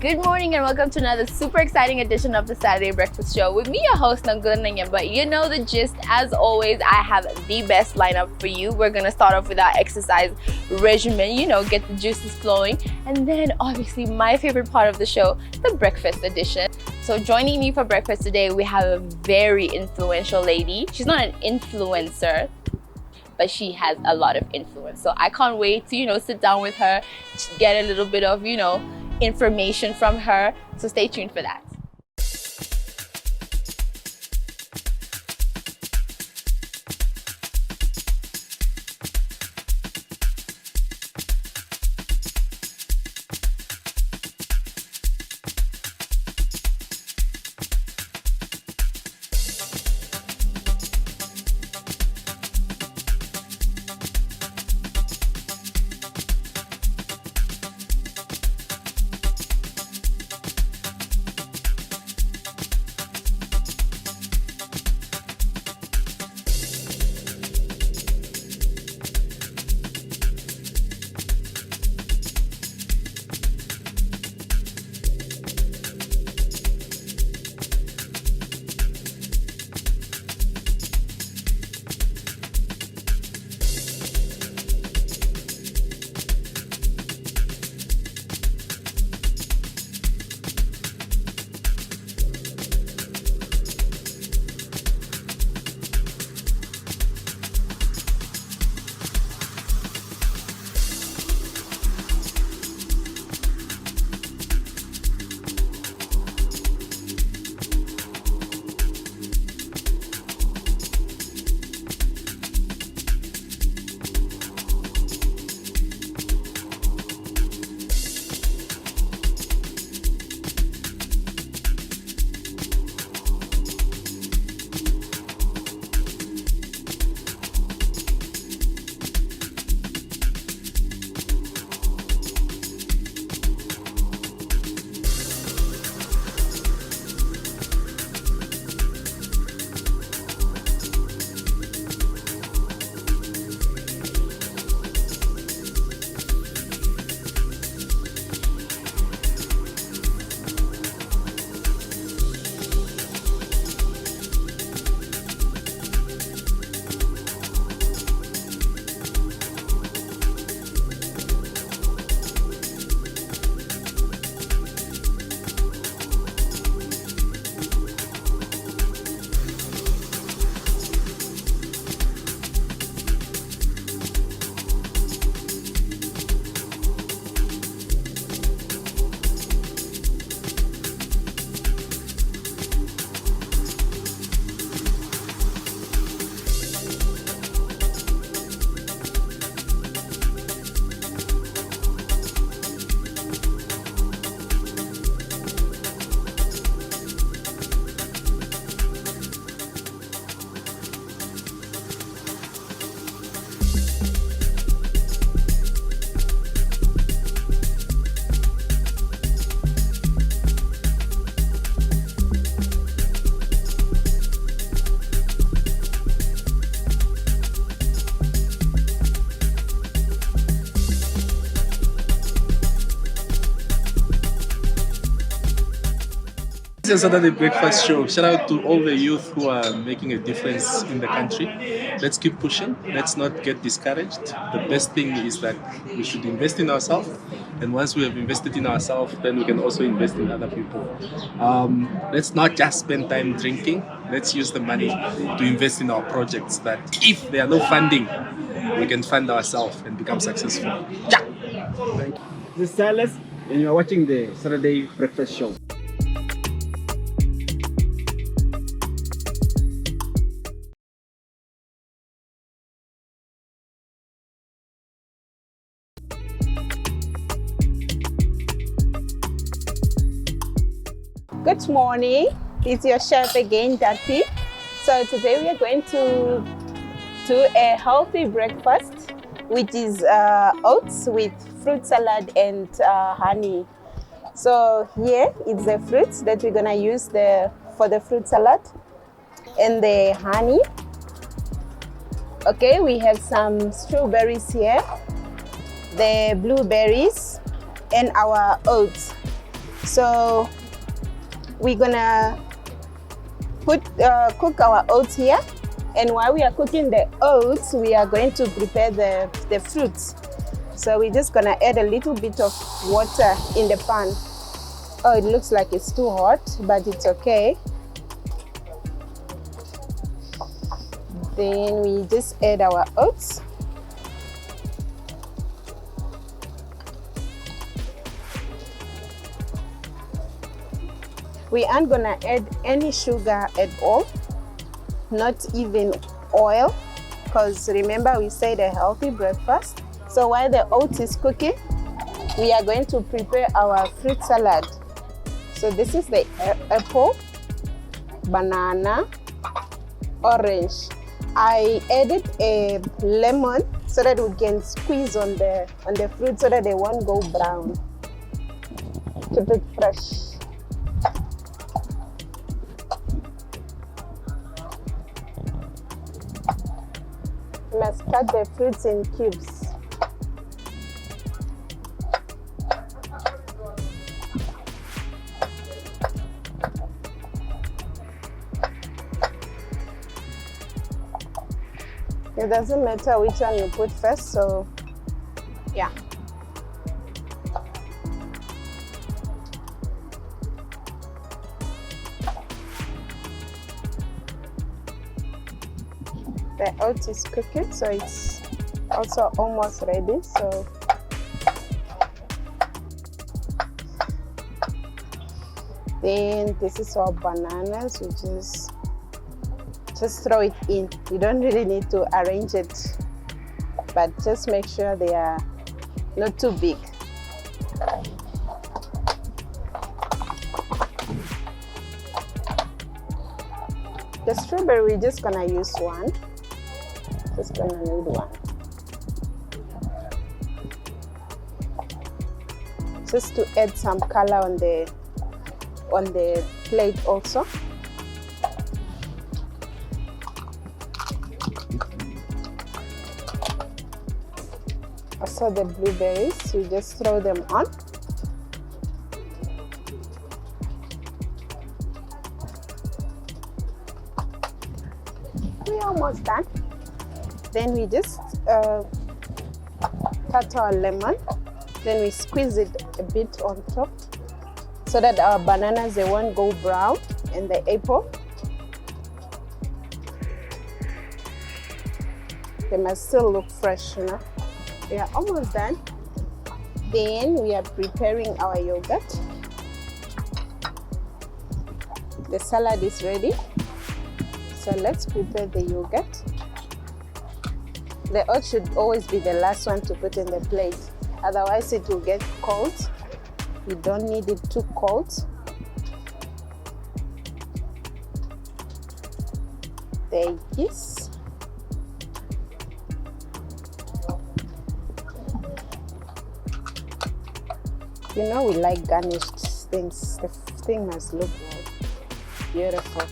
Good morning and welcome to another super exciting edition of the Saturday Breakfast Show with me, your host, Nangula. But you know the gist. As always, I have the best lineup for you. We're going to start off with our exercise regimen, get the juices flowing. And then obviously my favorite part of the show, the breakfast edition. So joining me for breakfast today, we have a very influential lady. She's not an influencer, but she has a lot of influence. So I can't wait to, sit down with her, get a little bit of, information from her. So stay tuned for that. This is a Saturday Breakfast Show. Shout out to all the youth who are making a difference in the country. Let's keep pushing. Let's not get discouraged. The best thing is that we should invest in ourselves. And once we have invested in ourselves, then we can also invest in other people. Let's not just spend time drinking. Let's use the money to invest in our projects that if there are no funding, we can fund ourselves and become successful. Yeah. Thank you. This is Silas, and you are watching the Saturday Breakfast Show. Good morning, it's your chef again, Dati. So today we are going to do a healthy breakfast, which is oats with fruit salad and honey. So here is the fruits that we're gonna use for the fruit salad and the honey. Okay, we have some strawberries here, the blueberries, and our oats. So we're gonna cook our oats here, and while we are cooking the oats, we are going to prepare the fruits. So we're just gonna add a little bit of water in the pan. Oh, it looks like it's too hot, but it's okay. Then we just add our oats. We aren't gonna add any sugar at all, not even oil, because remember we said a healthy breakfast. So while the oats is cooking, we are going to prepare our fruit salad. So this is the apple, banana, orange. I added a lemon so that we can squeeze on the fruit so that they won't go brown. Keep it fresh. You must cut the fruits in cubes. It doesn't matter which one you put first, so yeah. The oat is cooking, so it's also almost ready. So then this is our bananas. We just throw it in. You don't really need to arrange it, but just make sure they are not too big. The strawberry, we're just gonna use one. Just gonna need one. Just to add some color on the plate also. Also the blueberries, you just throw them on. We're almost done. Then we just cut our lemon. Then we squeeze it a bit on top so that our bananas, they won't go brown, and the apple, they must still look fresh, you know. We are almost done. Then we are preparing our yogurt. The salad is ready. So let's prepare the yogurt. The oat should always be the last one to put in the plate. Otherwise it will get cold. You don't need it too cold. There it is. You know we like garnished things. The thing must look beautiful.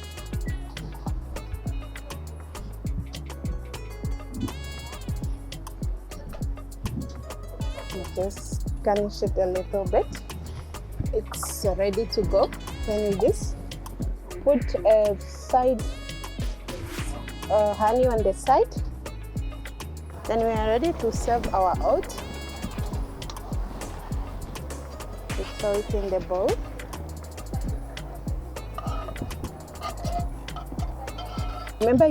Just garnish it a little bit. It's ready to go. Then we just put a side honey on the side. Then we are ready to serve our oat. We throw it in the bowl. Remember,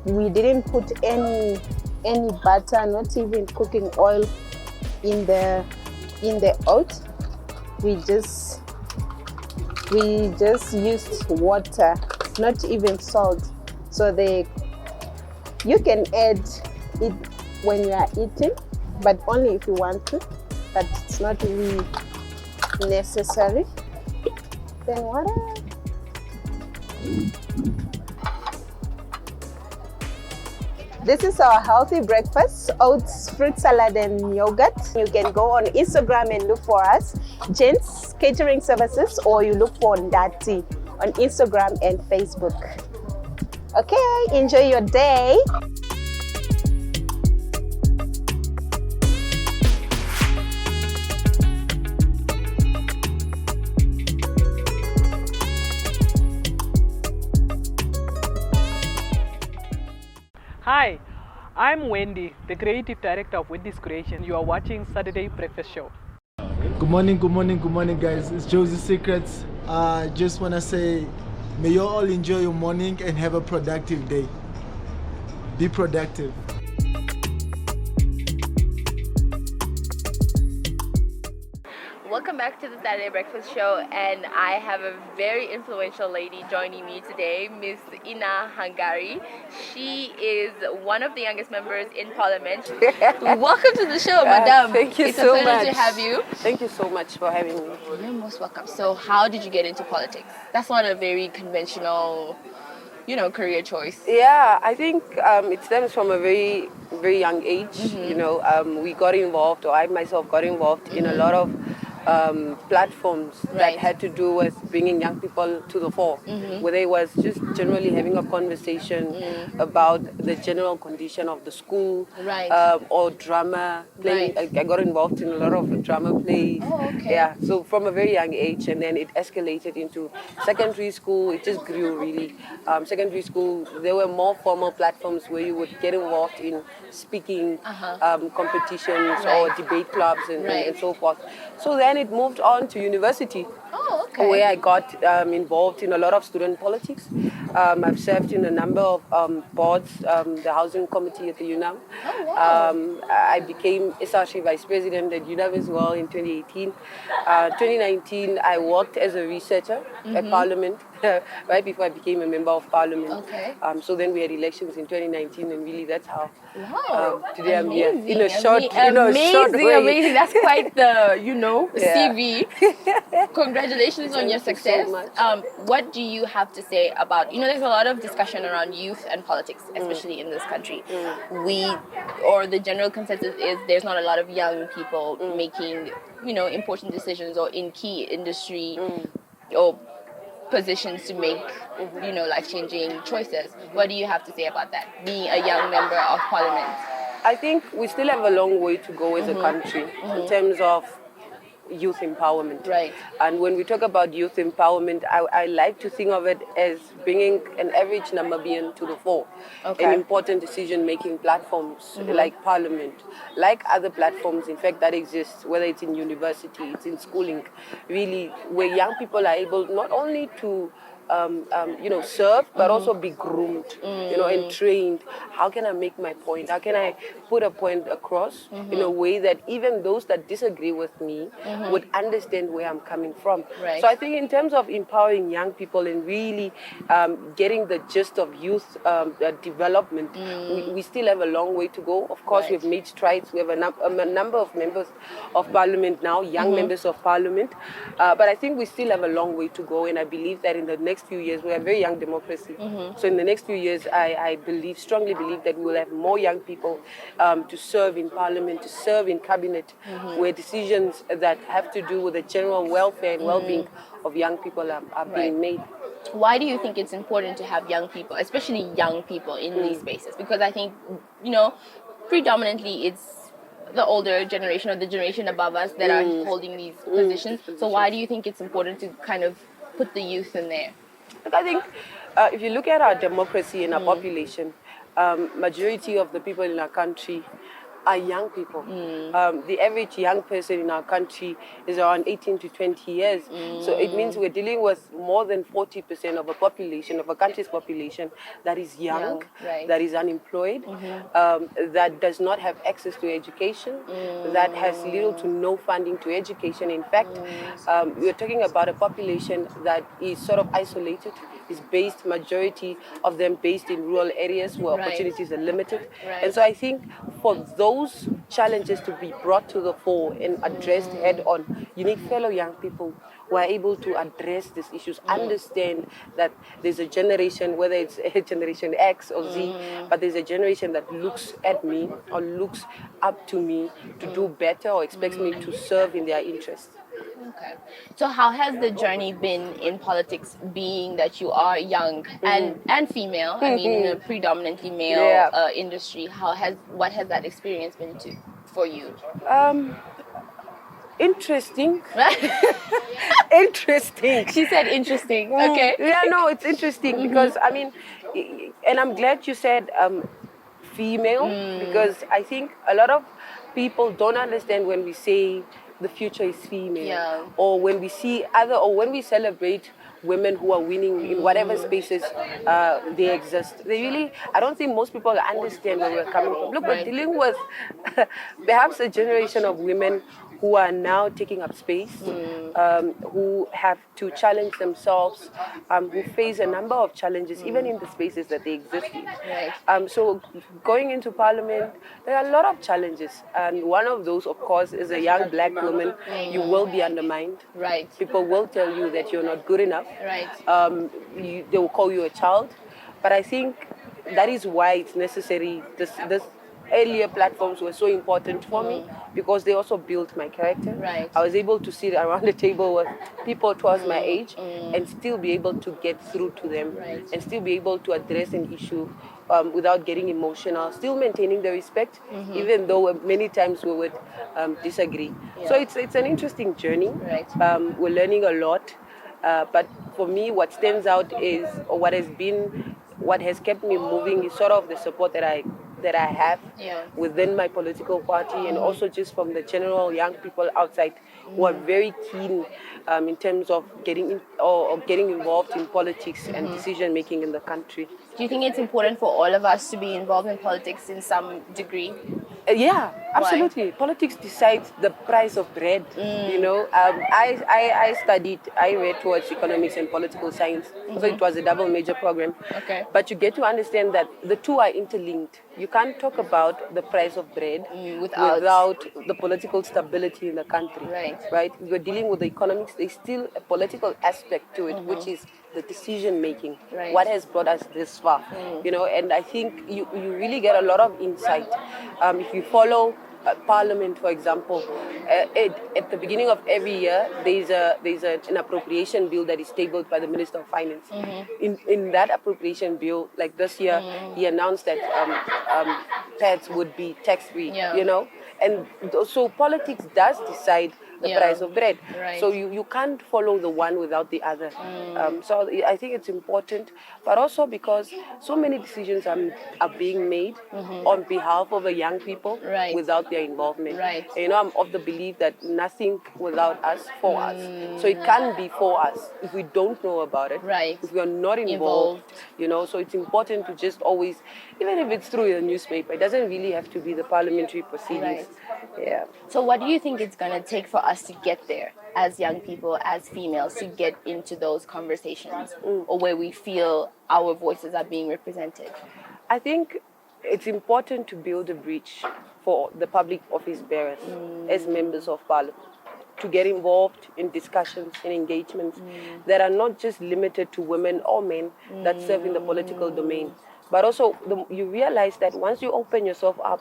we didn't put any butter, not even cooking oil in the oat. We just used water, not even salt. So you can add it when you are eating, but only if you want to. But it's not really necessary. Then what else? This is our healthy breakfast: oats, fruit salad, and yogurt. You can go on Instagram and look for us, Gents Catering Services, or you look for Ndati on Instagram and Facebook. Okay, enjoy your day. Hi, I'm Wendy, the creative director of Wendy's Creation. You are watching Saturday Breakfast Show. Good morning, good morning, good morning, guys. It's Josie Secrets. Just want to say, may you all enjoy your morning and have a productive day. Be productive. Welcome back to the Saturday Breakfast Show, and I have a very influential lady joining me today, Miss Ina Hengari. She is one of the youngest members in Parliament. Welcome to the show, Madam. Thank you it's so a pleasure much. to have you. Thank you so much for having me. You're most welcome. So, how did you get into politics? That's not a very conventional, career choice. Yeah, I think it stems from a very, very young age. We got involved, or I myself got involved in a lot of platforms that Right. had to do with bringing young people to the fore, whether it was just generally having a conversation about the general condition of the school, Right. or drama playing. Right. I got involved in a lot of drama plays. Oh, okay. Yeah, so from a very young age, and then it escalated into secondary school. It just grew really. Secondary school, there were more formal platforms where you would get involved in speaking competitions or Right. debate clubs and Right. so forth. So then it moved on to university, Oh, okay. where I got involved in a lot of student politics. I've served in a number of boards, the housing committee at the UNAM. Oh, wow. I became SRC vice president at UNAM as well in 2018. 2019, I worked as a researcher at Parliament, right before I became a member of Parliament. Okay. So then we had elections in 2019, and really that's how Wow. today I'm here in a Amazing, short, short way. amazing. That's quite the, Yeah. CV. Congratulations on your Thank you so success. much. What do you have to say about, there's a lot of discussion around youth and politics, especially in this country. The general consensus is there's not a lot of young people making, important decisions or in key industry or positions to make, life-changing choices. What do you have to say about that, being a young member of Parliament? I think we still have a long way to go as a country in terms of youth empowerment. Right. And when we talk about youth empowerment, I like to think of it as bringing an average Namibian to the fore Okay. in important decision-making platforms like Parliament, like other platforms, in fact, that exist, whether it's in university, it's in schooling, really, where young people are able not only to serve, but also be groomed, and trained. How can I make my point? How can I put a point across in a way that even those that disagree with me would understand where I'm coming from? Right. So I think in terms of empowering young people and really getting the gist of youth development, we still have a long way to go. Of course, Right. we've made strides. We have a number of members of Parliament now, young members of Parliament, but I think we still have a long way to go, and I believe that in the next few years, we are a very young democracy. So in the next few years, I strongly believe that we will have more young people to serve in Parliament, to serve in cabinet, where decisions that have to do with the general welfare and well-being of young people are being made. Why do you think it's important to have young people, especially young people, in these spaces? Because I think, predominantly it's the older generation or the generation above us that are holding these positions. So why do you think it's important to kind of put the youth in there? Look, I think if you look at our democracy and our population, majority of the people in our country are young people. The average young person in our country is around 18 to 20 years. So it means we're dealing with more than 40% of a population, of a country's population, that is young, right. that is unemployed, that does not have access to education, that has little to no funding to education. In fact, we're talking about a population that is sort of isolated, is based, majority of them based in rural areas where Right. opportunities are limited. Right. And so I think for those challenges to be brought to the fore and addressed head on, you need fellow young people who are able to address these issues, understand that there's a generation, whether it's a generation X or Z, but there's a generation that looks at me or looks up to me to do better or expects me to serve in their interests. Okay. So how has the journey been in politics, being that you are young and female? I mean, in a predominantly male industry. What has that experience been for you? Interesting. Interesting. She said interesting. Okay. Yeah, no, it's interesting because I mean, and I'm glad you said female, because I think a lot of people don't understand when we say the future is female, Yeah. or when we see or when we celebrate women who are winning in whatever spaces they exist. I don't think most people understand where we're coming from. Look, we're Right. dealing with perhaps a generation of women who are now taking up space, who have to challenge themselves, who face a number of challenges, even in the spaces that they exist in. Right. So going into parliament, there are a lot of challenges. And one of those, of course, is a young black woman. You will be undermined. Right. People will tell you that you're not good enough. Right. They will call you a child. But I think that is why it's necessary. This earlier platforms were so important for me because they also built my character. Right. I was able to sit around the table with people twice my age and still be able to get through to them, Right. and still be able to address an issue without getting emotional, still maintaining the respect, even though many times we would disagree. Yeah. So it's an interesting journey. Right. We're learning a lot. But for me, what stands out is, or what has kept me moving is sort of the support that I have within my political party, and also just from the general young people outside who are very keen in terms of getting involved in politics and decision making in the country. Do you think it's important for all of us to be involved in politics in some degree? Yeah, absolutely. Politics decides the price of bread. You know, I read towards economics and political science, so it was a double major program. Okay. But you get to understand that the two are interlinked. You can't talk about the price of bread without the political stability in the country. Right. Right. We're dealing with the economics. There's still a political aspect to it, which is the decision making. Right. What has brought us this far? You know, and I think you really get a lot of insight if you follow Parliament, for example. At the beginning of every year, there's an appropriation bill that is tabled by the Minister of Finance. In that appropriation bill, like this year, he announced that pads would be tax free. Yeah. You know, and so politics does decide the price of bread. Right. So you can't follow the one without the other. So I think it's important, but also because so many decisions are being made on behalf of the young people without their involvement. Right. You know, I'm of the belief that nothing without us, for us. So it can't be for us if we don't know about it. Right. If we are not involved. You know, so it's important to just always, even if it's through the newspaper, it doesn't really have to be the parliamentary proceedings. Yeah. So what do you think it's going to take for us to get there as young people, as females, to get into those conversations or where we feel our voices are being represented? I think it's important to build a bridge for the public office bearers as members of parliament to get involved in discussions and engagements that are not just limited to women or men that serve in the political domain. But also you realize that once you open yourself up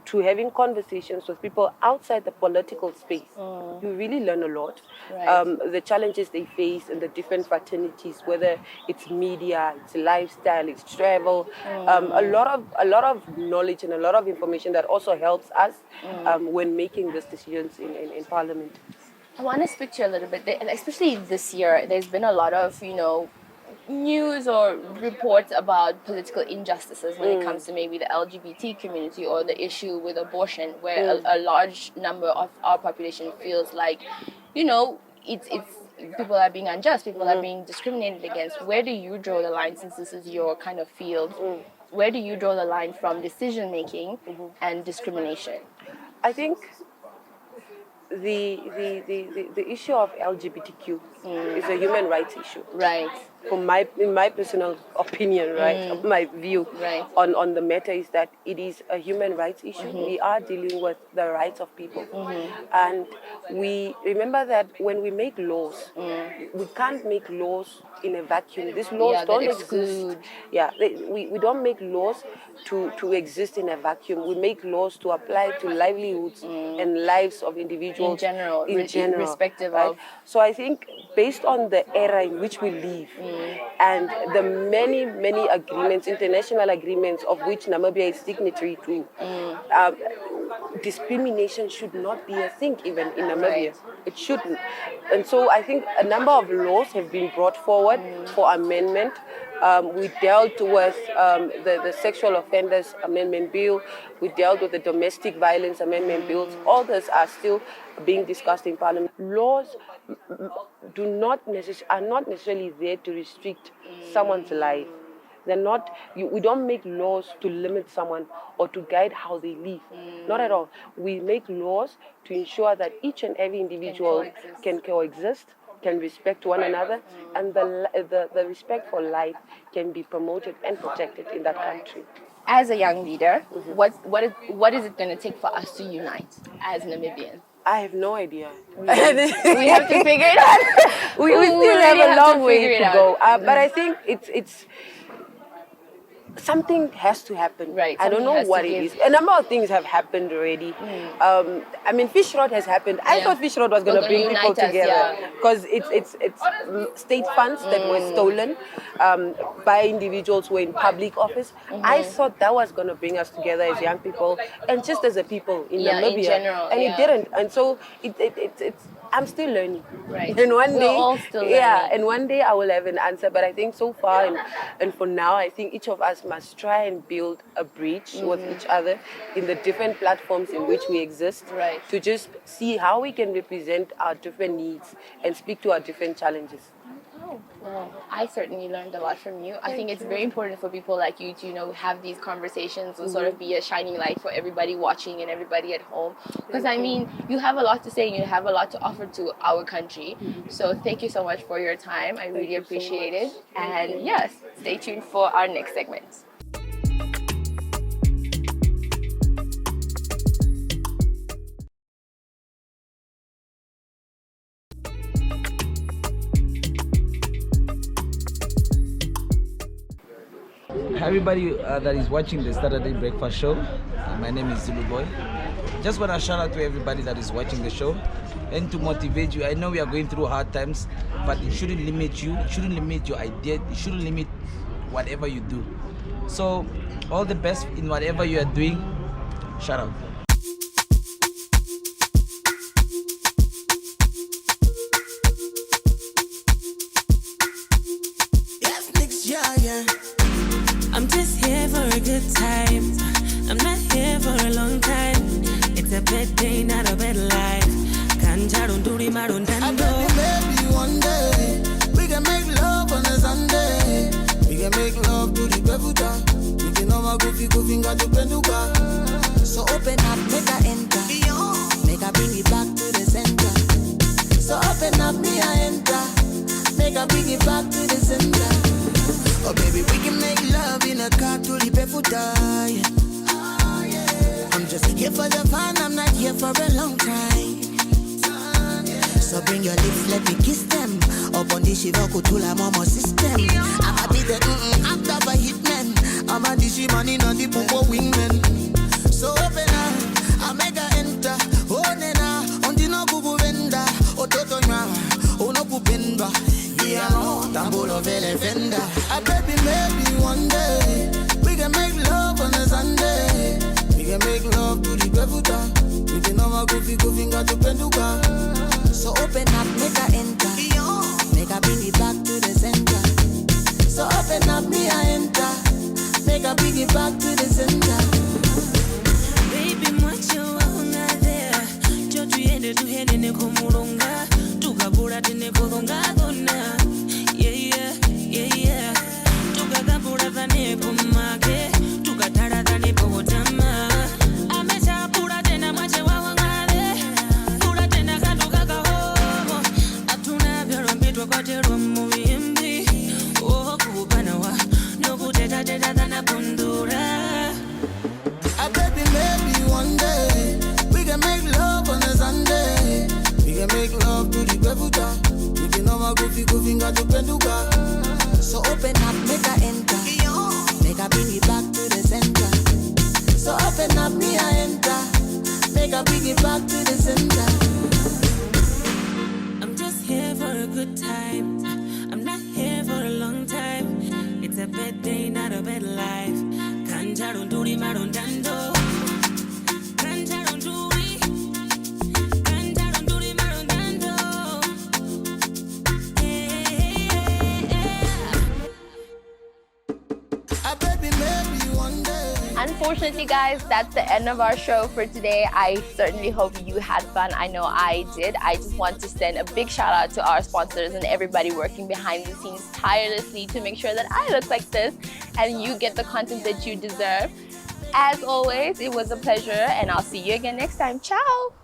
to having conversations with people outside the political space, you really learn a lot. Right. The challenges they face in the different fraternities, whether it's media, it's lifestyle, it's travel, a lot of knowledge and a lot of information that also helps us when making these decisions in Parliament. I want to speak to you a little bit, especially this year. There's been a lot of, news or reports about political injustices when it comes to maybe the LGBT community or the issue with abortion, where a large number of our population feels like, it's people are being unjust, people are being discriminated against. Where do you draw the line, since this is your kind of field? Where do you draw the line from decision making and discrimination? I think the issue of LGBTQ is a human rights issue. Right. In my personal opinion, right, my view on the matter is that it is a human rights issue. We are dealing with the rights of people. And we remember that when we make laws, we can't make laws in a vacuum. These laws don't exist. Yeah, we don't make laws to exist in a vacuum. We make laws to apply to livelihoods and lives of individuals. In general, irrespective right? of... So I think based on the era in which we live and the many, many agreements, international agreements of which Namibia is signatory to, discrimination should not be a thing even in Namibia. It shouldn't. And so I think a number of laws have been brought forward for amendment We dealt with the Sexual Offenders Amendment Bill. We dealt with the Domestic Violence Amendment Bills. All those are still being discussed in Parliament. Laws are not necessarily there to restrict someone's life. They're not. We don't make laws to limit someone or to guide how they live. Not at all. We make laws to ensure that each and every individual can coexist, can respect one another, and the respect for life can be promoted and protected in that country. As a young leader, what is it going to take for us to unite as Namibians? I have no idea. We have to figure it out. we still have a long way to go. But I think it's something has to happen. Right. I don't know what it is. A number of things have happened already. I mean, Fish Road has happened. I thought Fish Road was going to bring people together because it's state funds that were stolen by individuals who were in public office. I thought that was going to bring us together as young people and just as a people in Namibia. In general, and it didn't. And so it's I'm still learning. Right. And one We're day, all still learning. and one day I will have an answer. But I think so far and for now, I think each of us must try and build a bridge with each other in the different platforms in which we exist, to just see how we can represent our different needs and speak to our different challenges. Oh, well, I certainly learned a lot from you. I think it's very important for people like you to, have these conversations and sort of be a shining light for everybody watching and everybody at home. Because, I mean, you have a lot to say and you have a lot to offer to our country. So thank you so much for your time. I really appreciate it. And yes, stay tuned for our next segment. Everybody that is watching the Saturday Breakfast Show, my name is Zulu Boy. Just want to shout out to everybody that is watching the show and to motivate you. I know we are going through hard times, but it shouldn't limit you. It shouldn't limit your idea. It shouldn't limit whatever you do. So all the best in whatever you are doing. Shout out. I'm just here for a good time. I'm not here for a long time. It's a bad day, not a bad life. Maybe one day we can make love on a Sunday. We can make love to the Befuta. We can have a goofy got to Penduka. So open up, make I enter. Make I bring it back to the center. So open up, me I enter. Make I bring it back to the center. Oh baby, we can make love in a car to the Befuta. I'm just here for the fun, I'm not here for a long time. So bring your lips, let me kiss them. Up on this Shiva Kutula Momo system. I'ma be the act of a hitman. I'ma dishi money, not the popo wingman. So open up, I make her enter. Oh nena, on the no kubu venda. Oh toto nya, oh no kubenda. Yeah, no, tambolo vele fenda. Baby, maybe one day we can make love on a Sunday. We can make love to the Befuta. We can have a goofy got to Penduka. So open up, make I enter. Make I bring it back to the center. So open up, me I enter. Make I bring it back to the center. Baby, mwacho waona there. Jo tuyende tuhende neko mulonga. Tukabura teneko longa dona. Yeah. Tukagabura dhanepo make. Tukatara dhanepo wotama. Amecha pura tena mwache wawangale. Pura tena kanduka kahomo. Atuna vyaro mpitwa kwa tero muimbi. Oh kubana wa. Noku teta dhana pundura. Baby, maybe one day we can make love on a Sunday. We can make love to the Befuta. We can have a goofy got to Penduka. So open up, make I enter. Make I bring it back to the center. So open up, me I enter. Make I bring it back to the center. I'm just here for a good time. I'm not here for a long time. It's a bad day, not a bad life. Kanjarun duri marun dando. Kanjarun duri. Kanjarun duri marun dando. unfortunately, guys, that's the end of our show for today. I certainly hope you had fun. I know I did. I just want to send a big shout out to our sponsors and everybody working behind the scenes tirelessly to make sure that I look like this and you get the content that you deserve. As always, it was a pleasure, and I'll see you again next time. Ciao!